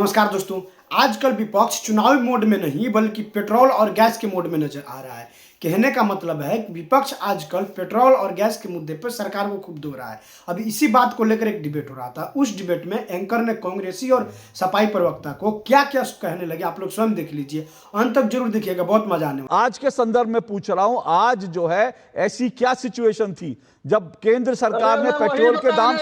नमस्कार दोस्तों। आजकल विपक्ष चुनावी मोड में नहीं बल्कि पेट्रोल और गैस के मोड में नजर आ रहा है। कहने का मतलब है कि विपक्ष आजकल पेट्रोल और गैस के मुद्दे पर सरकार को खूब धो रहा है। अभी इसी बात को लेकर एक डिबेट हो रहा था। उस डिबेट में एंकर ने कांग्रेसी और सपाई प्रवक्ता को क्या क्या कहने लगे, आप लोग स्वयं देख लीजिए, अंत तक जरूर देखिएगा, बहुत मजा आने वाला। आज के संदर्भ में पूछ रहा हूं, आज जो है ऐसी क्या सिचुएशन थी जब केंद्र सरकार ने पेट्रोल के दाम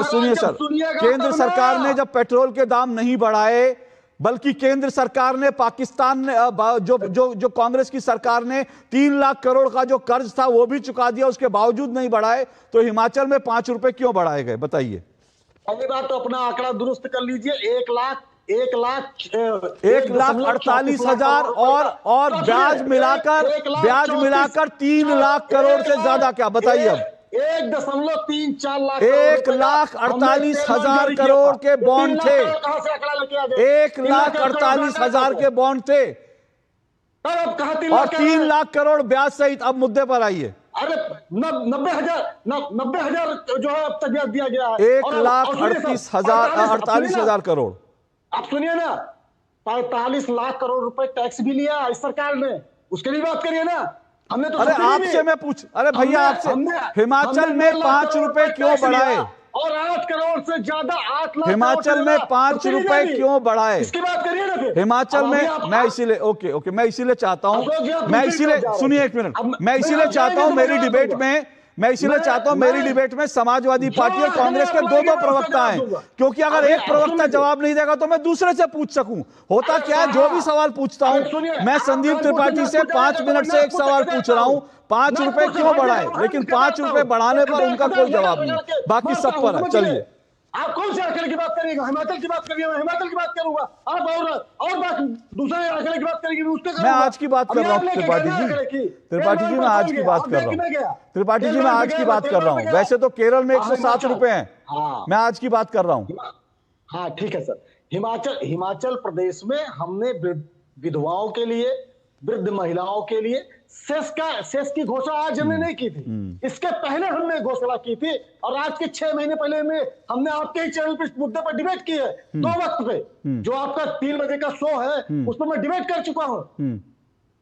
सुनिए सर, केंद्र सरकार ने जब पेट्रोल के दाम नहीं बढ़ाए बल्कि केंद्र सरकार ने पाकिस्तान ने जो कांग्रेस की सरकार ने 3 लाख करोड़ का जो कर्ज था वो भी चुका दिया, उसके बावजूद नहीं बढ़ाए, तो हिमाचल में 5 रुपए क्यों बढ़ाए गए बताइए। पहली बात तो अपना आंकड़ा दुरुस्त कर लीजिए। 1,48,000 और ब्याज मिलाकर 3 लाख करोड़ से ज्यादा, क्या बताइए अब। 1.34 लाख 1,48,000 करोड़ के बॉन्ड थे, 1,48,000 के बॉन्ड थे और 3 लाख करोड़ ब्याज सहित। अब मुद्दे पर आइए। अरे 90,000 जो है अब तक ब्याज दिया गया है। 1,48,000 करोड़। आप सुनिए ना, 45 लाख करोड़ रुपए टैक्स भी लिया इस सरकार ने, उसके लिए बात करिए ना। हमने तो अरे आपसे मैं पूछ, अरे भैया आपसे, हिमाचल में 5 रुपए क्यों बढ़ाए और 8 करोड़ से ज्यादा 8 लाख हिमाचल में 5 रुपए क्यों बढ़ाए इसकी बात करिए ना फिर। हिमाचल में मैं इसीलिए ओके मैं इसीलिए चाहता हूं, मैं इसीलिए सुनिए एक मिनट, मैं इसीलिए चाहता हूं मेरी डिबेट में समाजवादी पार्टी और कांग्रेस के दो प्रवक्ता हैं, क्योंकि अगर एक प्रवक्ता जवाब नहीं देगा तो मैं दूसरे से पूछ सकूं। होता क्या है, जो भी सवाल पूछता हूं मैं संदीप त्रिपाठी से 5 मिनट से एक सवाल पूछ रहा हूं, 5 रुपए क्यों बढ़ाए, लेकिन 5 रुपए बढ़ाने पर उनका कोई जवाब नहीं, बाकी सब पर है। चलिए, आप कौन से आंकड़े की बात करिएगा? हिमाचल की बात करिए, मैं हिमाचल की बात करूंगा। आप और बात दूसरे आंकड़े की बात करेंगे, उसके मैं आज की बात कर रहा हूँ त्रिपाठी जी, मैं आज की बात कर रहा हूँ त्रिपाठी जी, मैं आज की बात कर रहा हूँ। वैसे तो केरल में 107 रुपए हैं, मैं आज की बात कर रहा हूँ। हाँ ठीक है सर। हिमाचल प्रदेश में हमने विधवाओं के लिए, वृद्ध महिलाओं के लिए सेस की घोषणा आज हमने नहीं की थी, इसके पहले हमने घोषणा की थी और आज के 6 महीने पहले हमने आपके ही चैनल पे इस मुद्दे पर डिबेट की है 2 वक्त पे। जो आपका 3 बजे का शो है उसमें मैं डिबेट कर चुका हूं।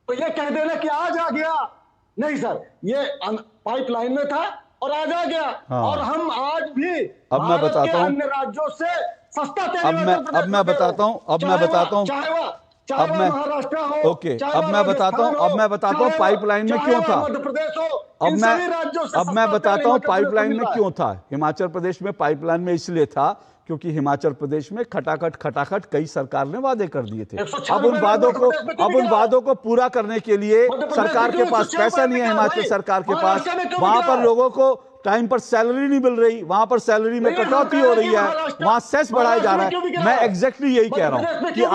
तो ये कह देना कि आज आ गया, नहीं सर, ये पाइपलाइन में था और आज आ गया। और हम आज भी अब मैं बताता हूं अन्य राज्यों से सस्ता तेल अब मैं बताता हूं अब मैं बताता हूं पाइपलाइन में क्यों था। अब मैं बताता हूं पाइपलाइन में क्यों था। हिमाचल प्रदेश में पाइपलाइन में इसलिए था क्योंकि हिमाचल प्रदेश में खटाखट कई सरकार ने वादे कर दिए थे। अब उन वादों को पूरा करने के लिए सरकार के पास पैसा नहीं है। हिमाचल सरकार के पास, वहां पर लोगों को टाइम पर सैलरी नहीं मिल रही, वहां पर सैलरी में कटौती हो रही है, वहां सेस बढ़ाया जा रहा है। मैं एग्जैक्टली यही कह रहा हूं कि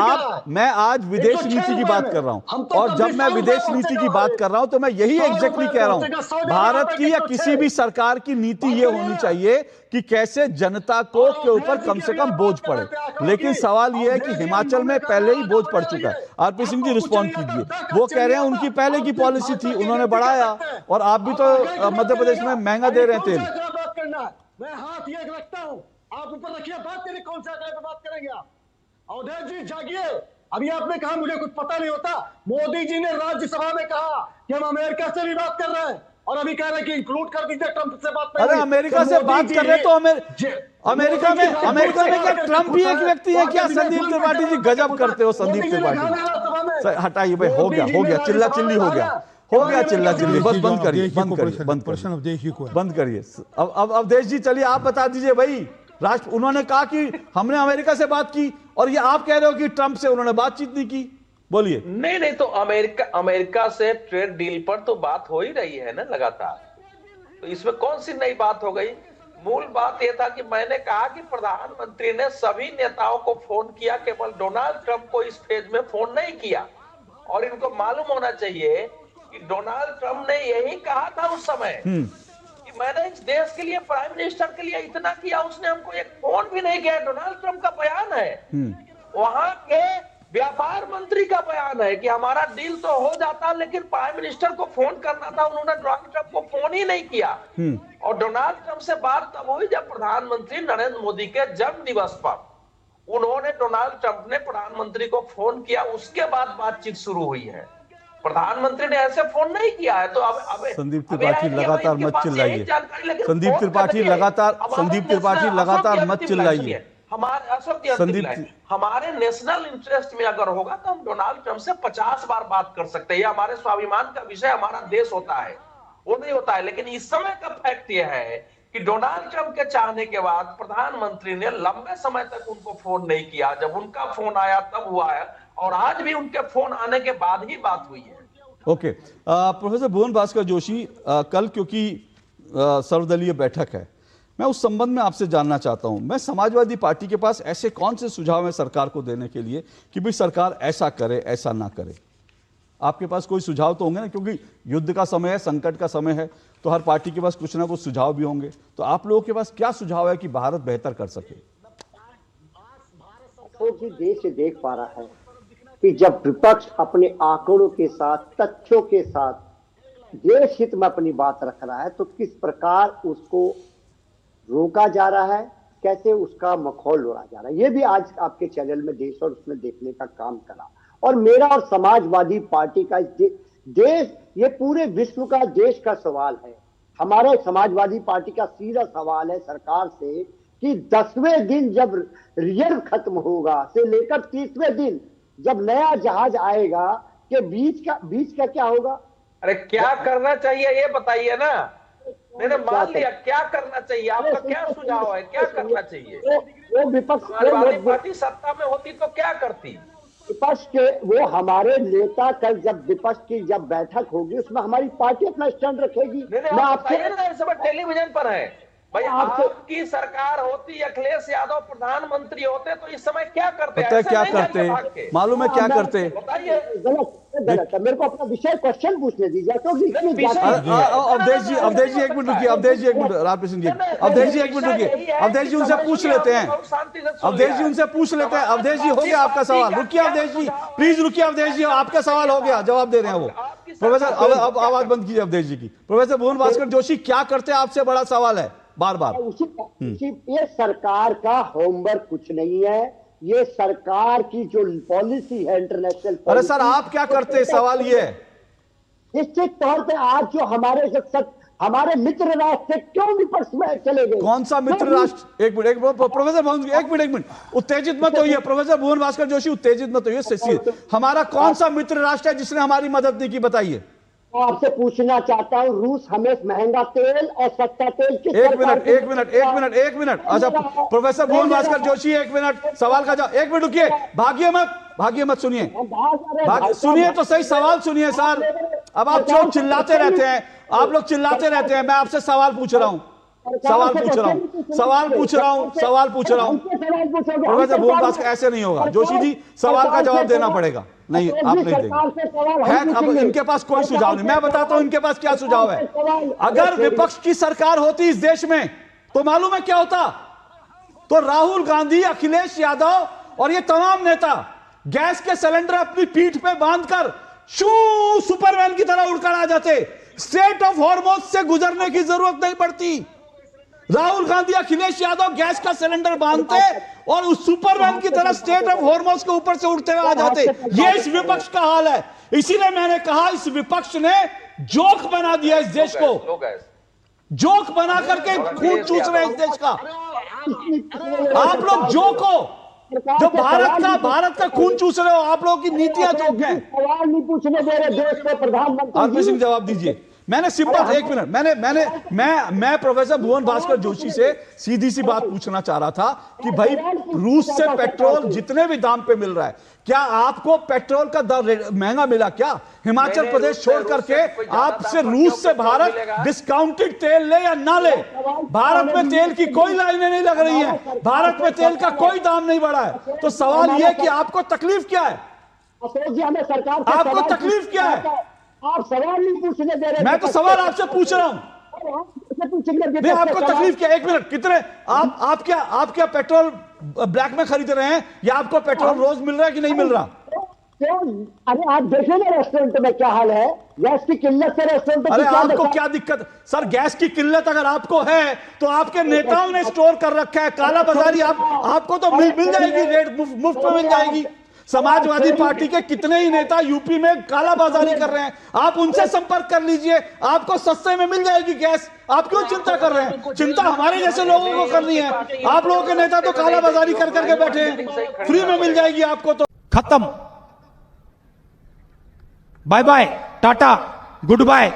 मैं आज विदेश नीति की बात कर रहा हूं, और जब मैं विदेश नीति की बात कर रहा हूं तो मैं यही एग्जैक्टली कह रहा हूं, भारत की या किसी भी सरकार की नीति ये होनी चाहिए कि कैसे जनता को के ऊपर कम से कम बोझ पड़े। लेकिन सवाल यह है कि हिमाचल में पहले ही बोझ पड़ चुका है। आरपी सिंह जी रिस्पॉन्ड कीजिए। वो कह रहे हैं उनकी पहले की पॉलिसी थी, उन्होंने बढ़ाया, और आप भी तो मध्य प्रदेश में महंगा दे रहे हैं तेल। मैं हाथ ये रखता हूं, आप ऊपर रखिए, बात करिए, कौन से आंकड़े पे बात करेंगे आप? अवधेश जी जागिए। अभी आपने कहा मुझे कुछ पता नहीं होता। मोदी जी ने राज्यसभा में कहा कि हम अमेरिका से भी बात कर रहे हैं, और अभी कह रहे हैं कि इंक्लूड कर दीजिए ट्रंप से बात। अरे अमेरिका से बात कर रहे तो अमेरिका में क्या ट्रंप ही एक व्यक्ति है क्या? संदीप त्रिपाठी जी गजब करते हो। संदीप त्रिपाठी हटाइए भाई, हो गया चिल्ला चिल्ली हो गया चिल्ला चिल्ली, बस बंद करिए। अब अवधेश जी चलिए आप बता दीजिए भाई। उन्होंने कहा कि हमने अमेरिका से बात की, और ये आप कह रहे हो कि ट्रंप से उन्होंने बातचीत नहीं की। बोलिए। नहीं तो अमेरिका से ट्रेड डील पर तो बात हो ही रही है ना लगातार, तो इसमें कौन सी नई बात हो गई? मूल बात यह था कि मैंने कहा कि प्रधानमंत्री ने सभी नेताओं को फोन किया, केवल डोनाल्ड ट्रंप को इस फेज में फोन नहीं किया। और इनको मालूम होना चाहिए कि डोनाल्ड ट्रंप ने यही कहा था उस समय कि मैंने इस देश के लिए, प्राइम मिनिस्टर के लिए इतना किया, उसने हमको एक फोन भी नहीं किया। डोनाल्ड ट्रंप का बयान है, वहां के व्यापार मंत्री का बयान है कि हमारा डील तो हो जाता, लेकिन प्राइम मिनिस्टर को फोन करना था, उन्होंने डोनाल्ड ट्रंप को फोन ही नहीं किया। और डोनाल्ड ट्रंप से बात तब हुई जब प्रधानमंत्री नरेंद्र मोदी के जन्म दिवस पर उन्होंने डोनाल्ड ट्रंप ने प्रधानमंत्री को फोन किया, उसके बाद बातचीत शुरू हुई है। प्रधानमंत्री ने ऐसे फोन नहीं किया है। तो अब संदीप त्रिपाठी लगातार मत चिल्लाइए। संदीप त्रिपाठी लगातार मत चिल्लाइए। हमारे नेशनल इंटरेस्ट में अगर होगा तो हम डोनाल्ड ट्रंप से 50 बार बात कर सकते हैं। ये हमारे स्वाभिमान का विषय, हमारा देश होता है, वो नहीं होता है। लेकिन इस समय का फैक्ट यह है कि डोनाल्ड ट्रंप के चाहने के बाद प्रधानमंत्री ने लंबे समय तक उनको फोन नहीं किया। जब उनका फोन आया तब हुआ है, और आज भी उनके फोन आने के बाद ही बात हुई है। ओके, प्रोफेसर भुवन भास्कर जोशी, कल क्योंकि सर्वदलीय बैठक है, मैं उस संबंध में आपसे जानना चाहता हूं। मैं समाजवादी पार्टी के पास ऐसे कौन से सुझाव हैं सरकार को देने के लिए कि भाई सरकार ऐसा करे, ऐसा ना करे? आपके पास कोई सुझाव तो होंगे ना, क्योंकि युद्ध का समय है, संकट का समय है, तो हर पार्टी के पास कुछ ना कुछ सुझाव भी होंगे। तो आप लोगों के पास क्या सुझाव है कि भारत बेहतर कर सके? तो देश देख पा रहा है कि जब विपक्ष अपने आंकड़ों के साथ, तथ्यों के साथ देश हित में अपनी बात रख रहा है, तो किस प्रकार उसको रोका जा रहा है, कैसे उसका मखौल उड़ा जा रहा है, ये भी आज आपके चैनल में देश और उसमें देखने का काम करा। और मेरा और समाजवादी पार्टी का देश, ये पूरे विश्व का देश का सवाल है। हमारे समाजवादी पार्टी का सीधा सवाल है सरकार से कि 10वें दिन जब रिजर्व खत्म होगा से लेकर 30वें दिन जब नया जहाज आएगा के बीच का क्या होगा? अरे क्या करना चाहिए ये बताइए ना। मैंने मान लिया, क्या करना चाहिए? आपका क्या सुझाव है, क्या करना चाहिए? वो विपक्ष समाजवादी पार्टी सत्ता में होती तो क्या करती? विपक्ष के वो हमारे नेता कल जब विपक्ष की जब बैठक होगी उसमें हमारी पार्टी अपना स्टैंड रखेगी। मैं आपको इस समय टेलीविजन पर है भाई, आपकी सरकार होती, अखिलेश यादव प्रधानमंत्री होते तो इस समय क्या करते? पता है क्या करते? मालूम है क्या करते? बताइए। गलत है, मेरे को अपना विषय क्वेश्चन पूछने दीजिए, क्योंकि अवधेश जी एक मिनट रुकिए। अवधेश जी एक मिनट, रामकृष्ण जी, अवधेश जी एक मिनट रुकिए। अवधेश जी उनसे पूछ लेते हैं। अवधेश जी उनसे पूछ लेते हैं। अवधेश जी हो गया आपका सवाल, रुकिए अवधेश जी, प्लीज रुकिए अवधेश जी, आपका सवाल हो गया, जवाब दे रहे हैं वो। प्रोफेसर अब आवाज बंद कीजिए अवधेश जी की। प्रोफेसर भुवन भास्कर जोशी, क्या करते हैं आपसे बड़ा सवाल है बार बार। ये सरकार का होमवर्क कुछ नहीं है, ये सरकार की जो पॉलिसी है इंटरनेशनल। अरे सर आप क्या करते हैं, सवाल ये है। निश्चित तौर पे आज जो हमारे मित्र राष्ट्र क्यों विपक्ष में चले गए? कौन सा मित्र राष्ट्र? एक मिनट प्रोफेसर भुवन, एक मिनट उत्तेजित मत होइए। प्रोफेसर भुवन भास्कर जोशी उत्तेजित मत होइए। हमारा कौन सा मित्र राष्ट्र है जिसने हमारी मदद नहीं की, बताइए। आपसे पूछना चाहता हूं, रूस हमें महंगा तेल और सस्ता तेल किस एक मिनट। अच्छा प्रोफेसर भुवन भास्कर जोशी, एक मिनट, सवाल का जवाब। एक मिनट रुकिए, भागिए मत, सुनिए तो सही, सवाल सुनिए सर। अब आप जो चिल्लाते रहते हैं, मैं आपसे सवाल पूछ रहा हूं। प्रोफेसर भुवन भास्कर, ऐसे नहीं होगा जोशी जी, सवाल का जवाब देना पड़ेगा। नहीं, आप नहीं देंगे। अब इनके पास कोई सुझाव नहीं, मैं बताता हूं इनके पास क्या सुझाव है। अगर विपक्ष की सरकार होती इस देश में तो मालूम है क्या होता? तो राहुल गांधी, अखिलेश यादव और ये तमाम नेता गैस के सिलेंडर अपनी पीठ पे बांधकर सुपरमैन की तरह उड़कर आ जाते। स्ट्रेट ऑफ हॉर्मोज से गुजरने की जरूरत नहीं पड़ती। राहुल गांधी, अखिलेश यादव गैस का सिलेंडर बांधते और उस सुपरमैन की तरह स्टेट ऑफ हॉर्मोज के ऊपर से उड़ते हुए आ जाते। ये इस विपक्ष का हाल है। इसीलिए मैंने कहा इस विपक्ष ने जोक बना दिया इस देश को, जोक बना करके खून चूस रहे इस देश का। आप लोग जोक हो, जो भारत का खून चूस रहे हो, आप लोगों की नीतियां जोक हैं। सवाल नहीं पूछने दे रहे देश के प्रधानमंत्री सिंह, जवाब दीजिए। मैंने सिंपल, एक मिनट, मैं प्रोफेसर भुवन भास्कर जोशी से सीधी सी बात पूछना चाह रहा था कि भाई रूस से पेट्रोल जितने भी दाम पे मिल रहा है, क्या आपको पेट्रोल का दर महंगा मिला क्या? हिमाचल प्रदेश छोड़ करके आपसे रूस से भारत डिस्काउंटेड तेल ले या ना ले, भारत में तेल की कोई लाइनें नहीं लग रही हैं, भारत में तेल का कोई दाम नहीं बढ़ा है। तो सवाल यह है कि आपको तकलीफ क्या है? आपको तकलीफ क्या है? आप सवाल नहीं पूछने दे रहे। मैं तो सवाल आपसे पूछ रहा हूं। नहीं, आपको तकलीफ क्या? एक मिनट, कितने आप क्या पेट्रोल ब्लैक में खरीद रहे हैं या आपको पेट्रोल रोज मिल रहा है कि नहीं मिल रहा? अरे आप देखिए ना रेस्टोरेंट में क्या हाल है। गैस की किल्लत से रेस्टोरेंट अरे आपको क्या दिक्कत सर? गैस की किल्लत अगर आपको है तो आपके नेताओं ने स्टोर कर रखा है। काला बाजारी आपको तो मिल जाएगी, रेट मुफ्त में मिल जाएगी। समाजवादी पार्टी के कितने ही नेता यूपी में काला बाजारी कर रहे हैं, आप उनसे संपर्क कर लीजिए, आपको सस्ते में मिल जाएगी गैस। आप क्यों चिंता कर रहे हैं? चिंता हमारे जैसे लोगों को करनी है। आप लोगों के नेता तो काला बाजारी कर करके बैठे हैं, फ्री में मिल जाएगी आपको तो। खत्म, bye bye, tata, good bye.